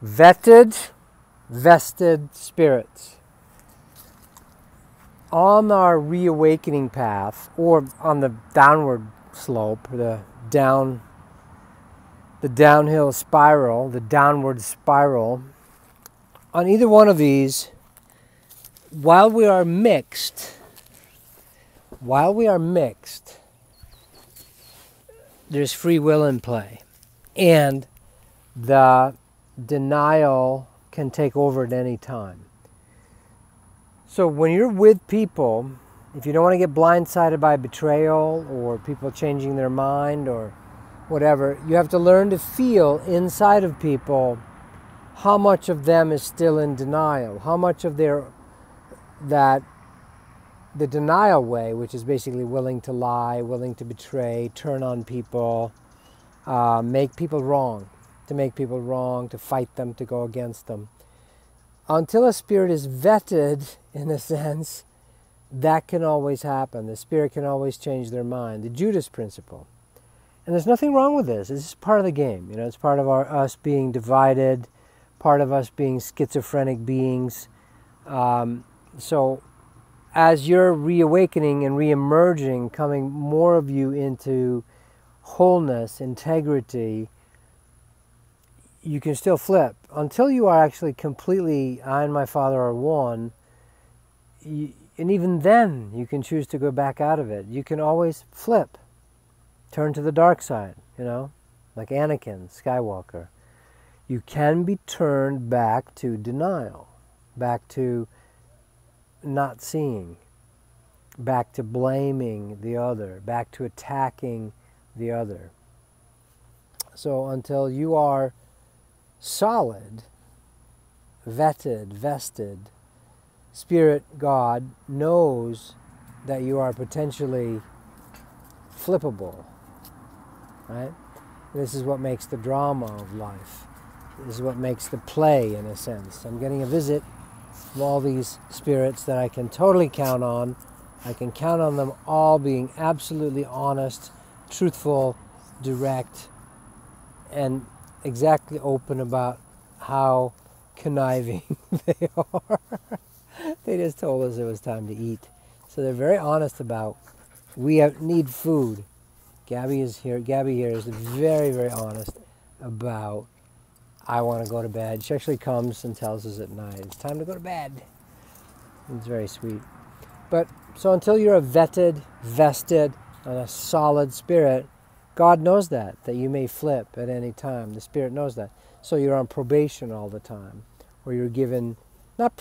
Vetted, vested spirits. On our reawakening path, or on the downward slope, the downhill spiral, the downward spiral, on either one of these, while we are mixed, there's free will in play. And the denial can take over at any time. So when you're with people, if you don't want to get blindsided by betrayal or people changing their mind or whatever, you have to learn to feel inside of people how much of them is still in denial, how much of the denial way, which is basically willing to lie, willing to betray, turn on people, make people wrong, to fight them, to go against them. Until a spirit is vetted, in a sense, that can always happen. The spirit can always change their mind. The Judas principle. And there's nothing wrong with this. This is part of the game. You know, it's part of us being divided, part of us being schizophrenic beings. So as you're reawakening and reemerging, coming more of you into wholeness, integrity, you can still flip. Until you are actually completely, I and my Father are one, and even then you can choose to go back out of it. You can always flip, turn to the dark side, you know, like Anakin Skywalker. You can be turned back to denial, back to not seeing, back to blaming the other, back to attacking the other. So until you are solid, vetted, vested, Spirit God knows that you are potentially flippable, right? This is what makes the drama of life. This is what makes the play, in a sense. I'm getting a visit from all these spirits that I can totally count on. I can count on them all being absolutely honest, truthful, direct, and exactly open about how conniving they are. They just told us it was time to eat. So they're very honest about, need food. Gabby here is very, very honest about, I want to go to bed. She actually comes and tells us at night, it's time to go to bed. It's very sweet. But so until you're a vetted, vested, and a solid spirit, God knows that you may flip at any time. The Spirit knows that. So you're on probation all the time. Or you're given, kind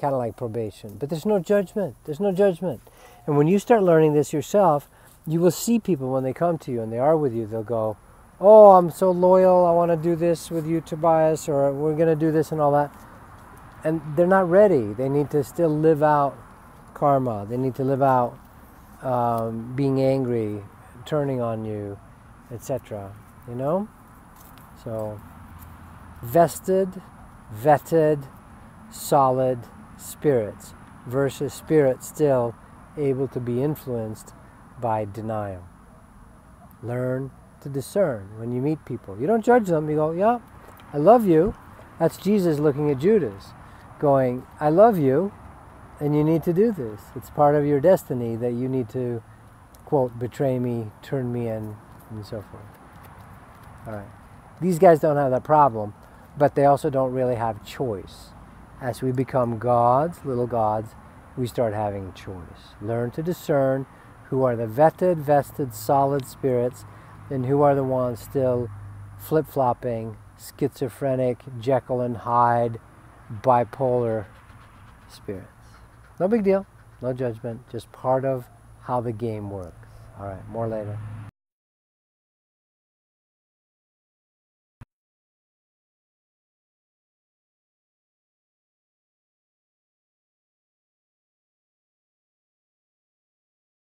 of like probation. But there's no judgment. There's no judgment. And when you start learning this yourself, you will see people when they come to you and they are with you, they'll go, oh, I'm so loyal, I want to do this with you, Tobias, or we're going to do this and all that. And they're not ready. They need to still live out karma. They need to live out being angry, turning on you, etc. You know? So, vested, vetted, solid spirits versus spirits still able to be influenced by denial. Learn to discern when you meet people. You don't judge them. You go, yeah, I love you. That's Jesus looking at Judas, going, I love you, and you need to do this. It's part of your destiny that you need to, quote, betray me, turn me in, and so forth. All right. These guys don't have that problem, but they also don't really have choice. As we become gods, little gods, we start having choice. Learn to discern who are the vetted, vested, solid spirits, and who are the ones still flip-flopping, schizophrenic, Jekyll and Hyde, bipolar spirits. No big deal, no judgment, just part of how the game works. All right, more later.